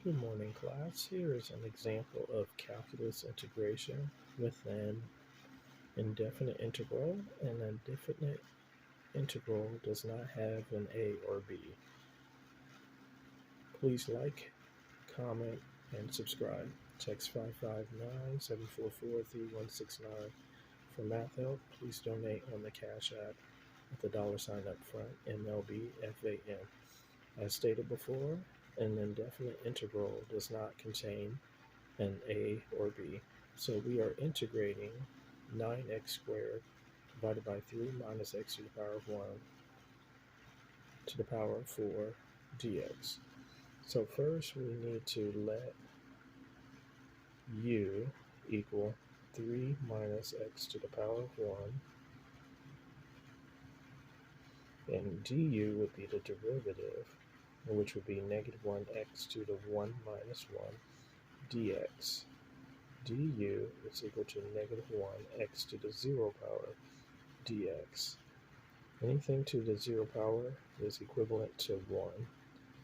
Good morning, class. Here is an example of calculus integration with an indefinite integral. An indefinite integral does not have an a or b. Please like, comment, and subscribe. Text 559-744-3169. For math help, please donate on the Cash App with the $ up front, MLBFAM. As stated before, an indefinite integral does not contain an a or b. So we are integrating 9x squared divided by 3 minus x to the power of 1 to the power of 4 dx. So first we need to let u equal 3 minus x to the power of 1, and du would be the derivative, which would be negative 1x to the 1 minus 1 dx. Du is equal to negative 1 x to the 0 power dx. Anything to the 0 power is equivalent to 1.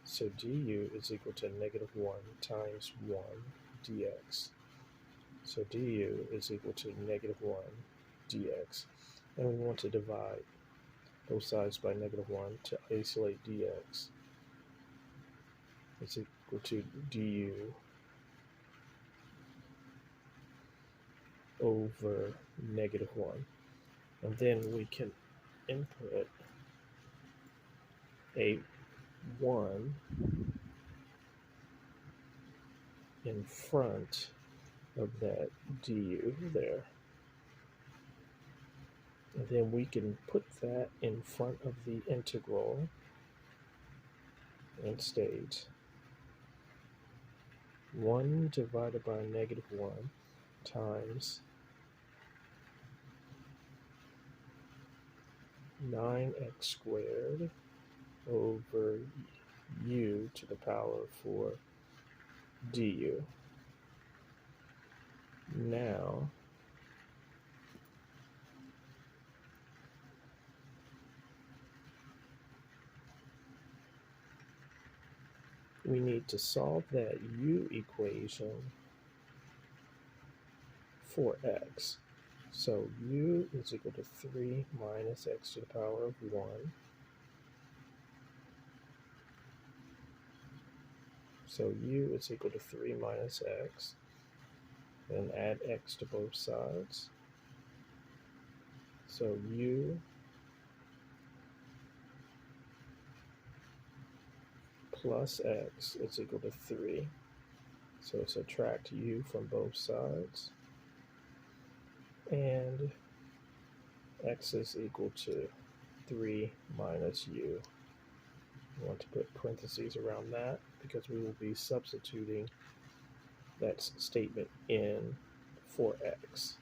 So du is equal to negative 1 times 1 dx. So du is equal to negative 1 dx. And we want to divide both sides by negative 1 to isolate dx. It's equal to du over negative 1. And then we can input a 1 in front of that du there. And then we can put that in front of the integral and state 1 divided by negative 1 times 9x squared over u to the power of 4 du. Now, we need to solve that u equation for x. So u is equal to 3 minus x to the power of 1. So u is equal to 3 minus x. Then add x to both sides. So u plus x is equal to 3. So subtract u from both sides. And x is equal to 3 minus u. We want to put parentheses around that because we will be substituting that statement in for x.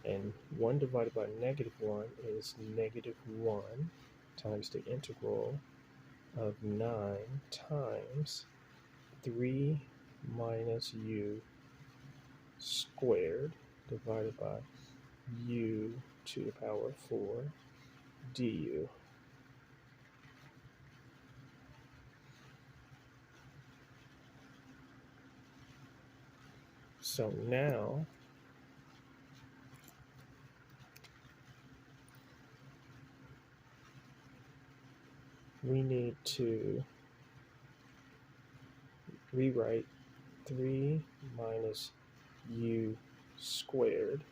And 1 divided by negative 1 is negative 1 times the integral of 9 times 3 minus u squared divided by u to the power of 4 du. So now we need to rewrite 3 minus u squared,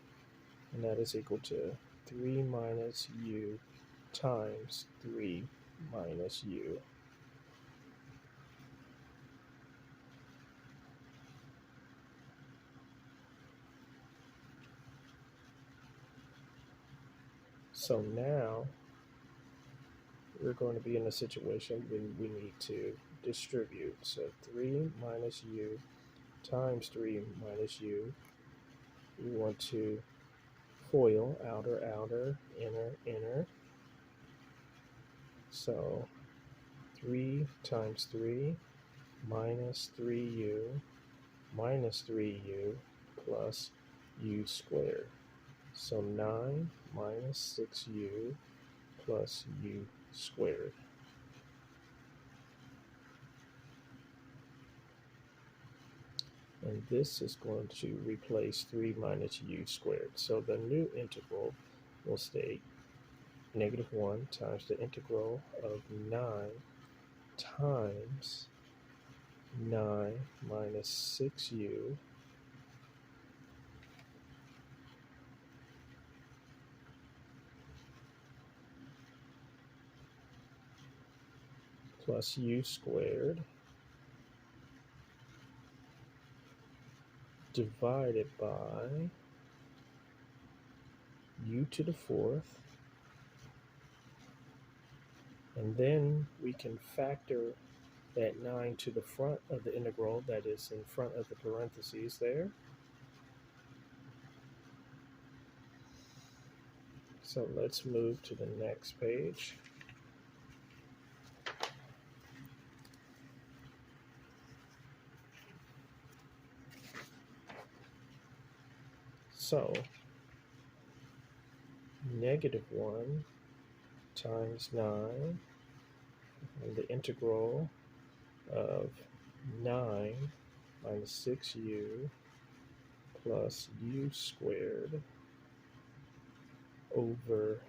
and that is equal to 3 minus u times 3 minus u. So now we're going to be in a situation when we need to distribute. So 3 minus u times 3 minus u. We want to FOIL, outer, outer, inner, inner. So 3 times 3 minus 3u minus 3u plus u squared. So 9 minus 6u plus u squared. And this is going to replace 3 minus u squared. So the new integral will state -1 times the integral of 9 times 9 minus 6u plus u squared divided by u to the fourth. And then we can factor that 9 to the front of the integral, that is in front of the parentheses there. So let's move to the next page. So -1 times 9, and the integral of 9 minus 6u plus u squared over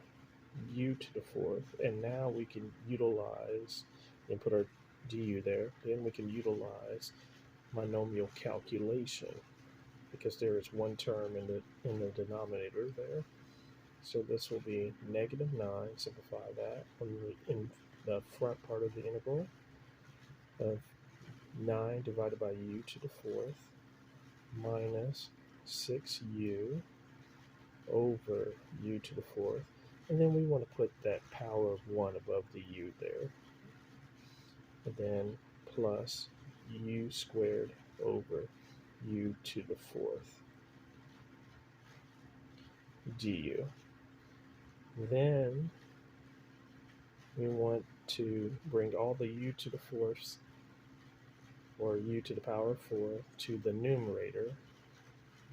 u to the fourth. And now we can utilize and put our du there. Then we can utilize monomial calculation because there is one term in the denominator there. So this will be -9, simplify that, in the front part of the integral of 9 divided by u to the fourth minus 6u over u to the fourth. And then we want to put that power of 1 above the u there. And then plus u squared over u to the fourth du. Then we want to bring all the u to the fourths, or u to the power of 4, to the numerator.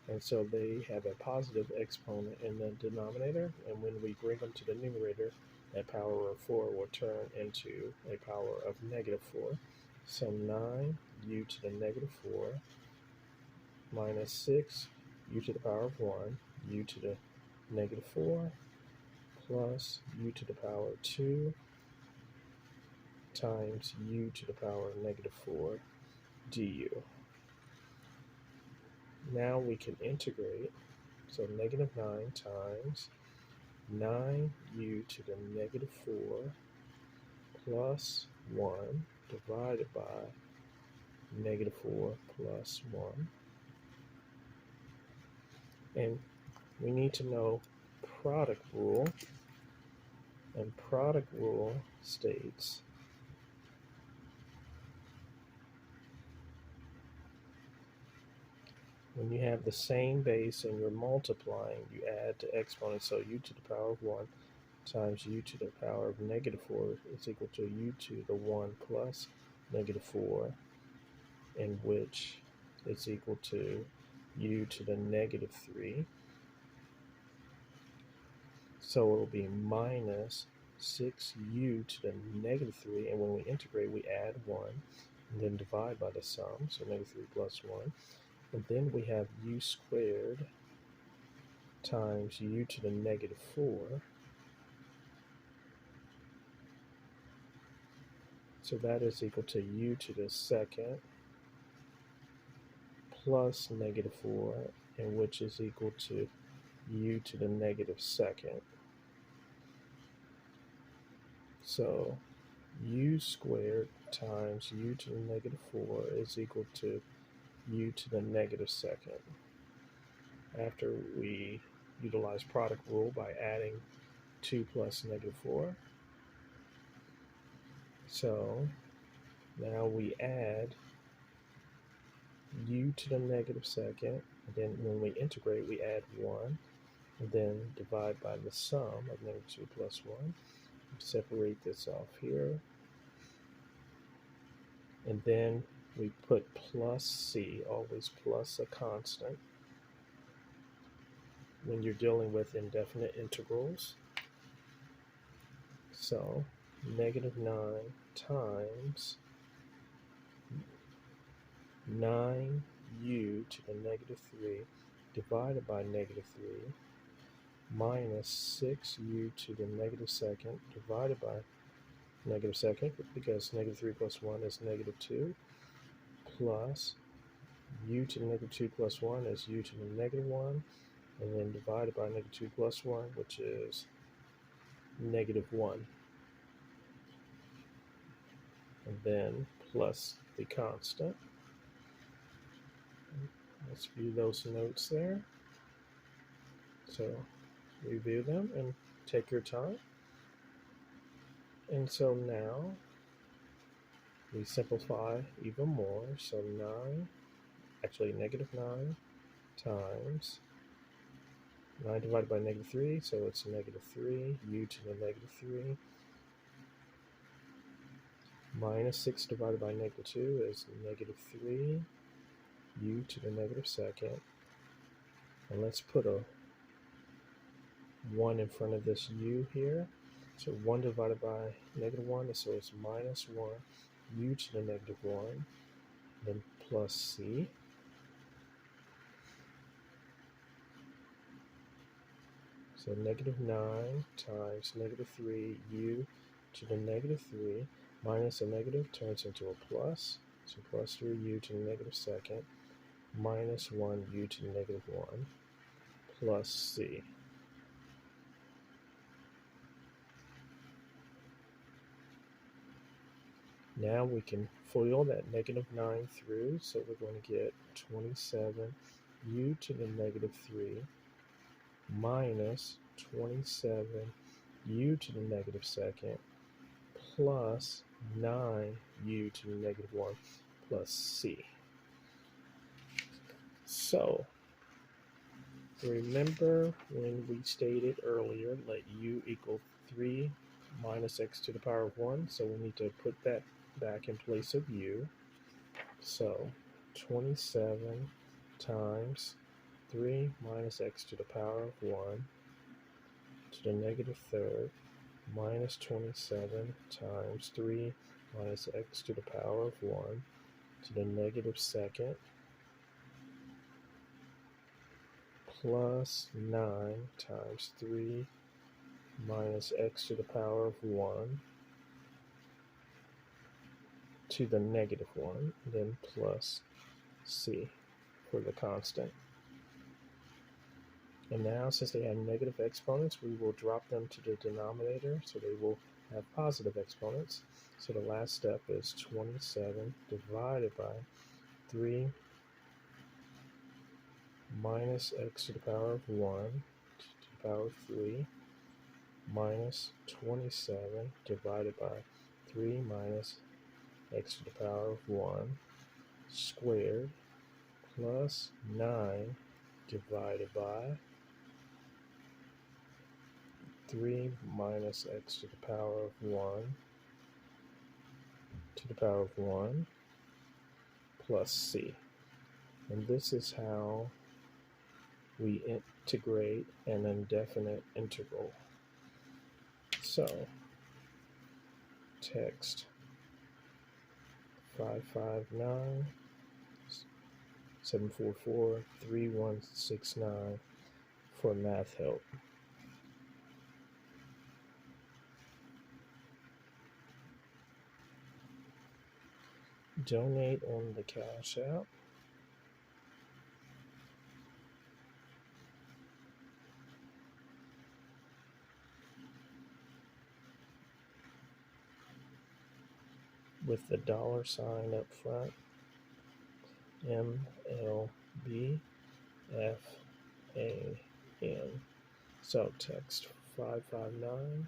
And so they have a positive exponent in the denominator. And when we bring them to the numerator, that power of 4 will turn into a power of -4. So 9 u to the -4 minus 6 u to the power of 1, u to the -4 plus u to the power of 2 times u to the power of -4 du. Now we can integrate. So -9 times 9u to the -4 plus 1 divided by -4 plus 1. And we need to know product rule. And product rule states when you have the same base and you're multiplying, you add to exponents. So u to the power of 1 times u to the power of -4 is equal to u to the 1 plus -4, in which is equal to u to the -3. So it will be minus 6u to the -3, and when we integrate, we add 1, and then divide by the sum, so -3 plus 1. And then we have u squared times u to the -4. So that is equal to u to the second plus -4, and which is equal to u to the -2. So u squared times u to the -4 is equal to u to the -2. After we utilize product rule by adding 2 plus -4. So now we add u to the -2, and then when we integrate, we add 1, and then divide by the sum of -2 plus 1. Separate this off here. And then we put plus c, always plus a constant, when you're dealing with indefinite integrals. So -9 times 9 u to the negative 3 divided by negative 3 minus 6u to the negative second divided by negative second, because negative 3 plus 1 is negative 2, plus u to the negative 2 plus 1 is u to the negative 1, and then divided by negative 2 plus 1, which is negative 1. And then plus the constant. Let's view those notes there. So review them and take your time. And so now we simplify even more. So 9, actually negative 9 times 9 divided by negative 3, so it's negative 3, u to the negative 3, minus 6 divided by negative 2 is negative 3, u to the negative second, and let's put a 1 in front of this u here, so 1 divided by negative 1, so it's minus 1, u to the negative 1, then plus c. So negative 9 times negative 3 u to the negative 3 minus a negative turns into a plus. So plus 3u to the negative second minus 1u to the negative 1 plus c. Now we can FOIL that negative 9 through, so we're going to get 27u to the negative 3 minus 27u to the negative second plus 9u to the negative 1 plus c. So remember when we stated earlier, let u equal 3 minus x to the power of 1, so we need to put that back in place of u. So 27 times 3 minus x to the power of 1 to the negative third minus 27 times 3 minus x to the power of 1 to the negative second plus 9 times 3 minus x to the power of 1 to the negative 1, then plus c for the constant. And now, since they have negative exponents, we will drop them to the denominator, so they will have positive exponents. So the last step is 27 divided by 3 minus x to the power of 1 to the power of 3 minus 27 divided by 3 minus x to the power of 1 squared plus 9 divided by 3 minus x to the power of 1 to the power of 1 plus c. And this is how we integrate an indefinite integral. So text 559 744 3169 for math help. Donate on the Cash App. With the $ up front, MLBFAN. So text 559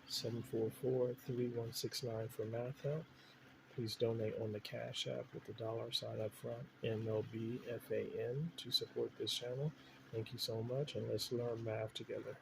744 3169 for math help. Please donate on the Cash App with the $ up front, MLBFAN, to support this channel. Thank you so much, and let's learn math together.